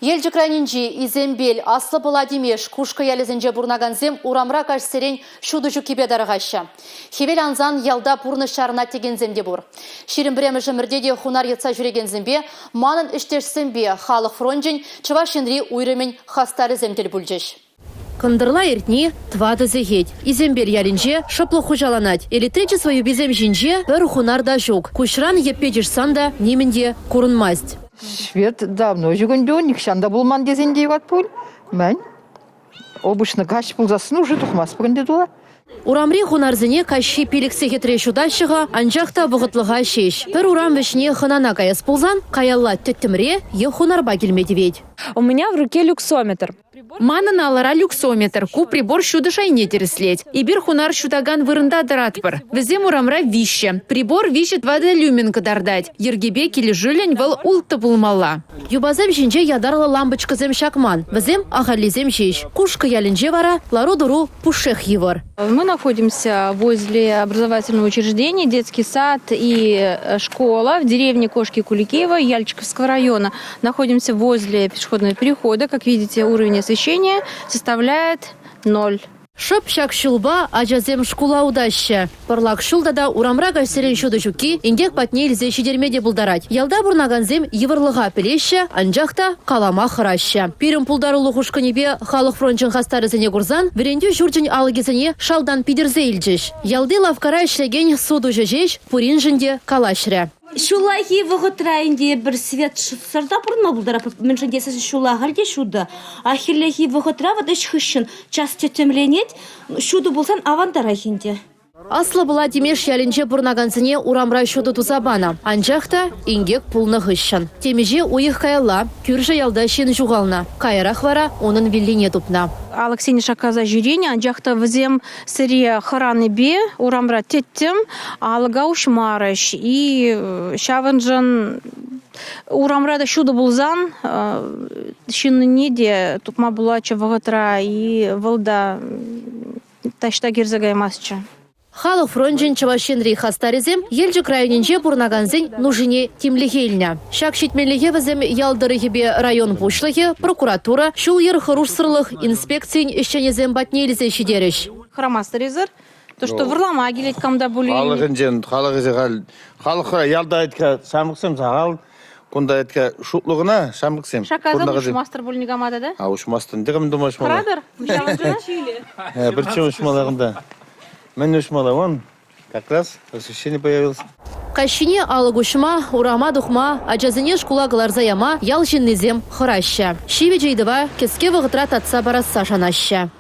Елжі крайнинжи изембел аслы Владимеш кушка ялезенже бурнаганзем урамра кашсерен шуды жүкебе дарығашы. Хевел анзан ялда бурны шарына тегенземде бур. Шерін біремі жымірдеде хунар етса жүрегензембе, манын іштешсембе халық фронжен чывашенри уйрымен хастары земтел бүлжеш. Кындырла ертни твады зегет. Изембер ялинже шыплы хужаланать. Электричество юбизем жинже бір хунарда жук. Кушран еппедеш санда неменде курынмасть. Швед давно жүгінді, никшанда болман дезендей ват бұл. Мән, обычно каш бұлзасын уже тұқмас бүгінде дула. Урамри хунарзыне кащи пеліксе хетре шудащыға анжақта бұғытлыға шеш. Бір урам вішне хынана каяс пулзан, каялла төттімре е хунарба келмеді вейд. У меня в руке люксометр. Мана налара люксометр, ку прибор шуда шайне тереслеть. И бир хунар шудаган вырында даратпыр. Везем урамра вище. Прибор вищет вода люмен кадардать. Ергебе кили жилень вал улты булмала. Юбазем жинже ядарла лампочка зем шакман. Везем агализем жеш. Кушка ялинже вара, лару-дуру пушех евор. Мы находимся возле образовательного учреждения, детский сад и школа в деревне Кошки-Куликеева, Яльчиковского района. Находимся возле пешеходного перехода. Как видите, уровень освещения составляет 0. Шып шак шулба ажазем шкула удаща. Парлак шулдада урамра гайсерен шуды жуки ингек патне илзе шидермеде булдарать. Ялда бурнаганзем евырлыға пелеща, анжақта калама хыраща. Пирім пулдарулы хушканебе халық фронтжын хастарызыне гурзан, веренде журджын алыгезіне шалдан пидерзе илжеш. Ялды лавкара ішлеген суду жежеш, пурин жынде калашря. Шулахи вғытрайынде бір свет сарда бұрынма бұлдара меншіндесі шулағарде шуды. Ахирлехи вғытра вадыш хышын час тетемленет, шуды болсан авандарахинде. Аслы Владимеш ялинже бурнаганзыне урамра шуды тузабана. Анжақта ингек пулны хышын. Темеже уйық каялла, күржі ялда шен жуғална. Кайрах вара оның виллине тупна. Алексей шаказа жюрине, анжақта візем сыре хараны бе, урамра теттім, алыға ушмарыш. И шавынжын урамрада шуды болзан, шынныне де тупма булачы вғытра и вылда ташта герзагаймасчы. Халық фронтжен чывашенри хастарезем, елжі крайнинже бурнаганзен нужине темлігеліне. Шак шетменліге візем ялдырыгебе район бушлығы, прокуратура, шул ер хырушсырлық инспекциян ішченезем батнелізе шидеріш. Храмастырезір, то что вырлама келет камда бұлі. Халық ялда айтқа самықсым сағал, күнда айтқа шутлығына самықсым. Шаказа ұшмастыр бұлі негамада да? Ұшмастын, дегім думаш мала. Қарадыр? Бірче ұшмалағында. Мен ұшмала, он как раз освещение появилось. Кащине алыгушма, урама духма, ажазыне шкулагылар заяма, ял жиннезем хыраща. Шиве жейдыва, кеске вғытра татса барасса жанаща.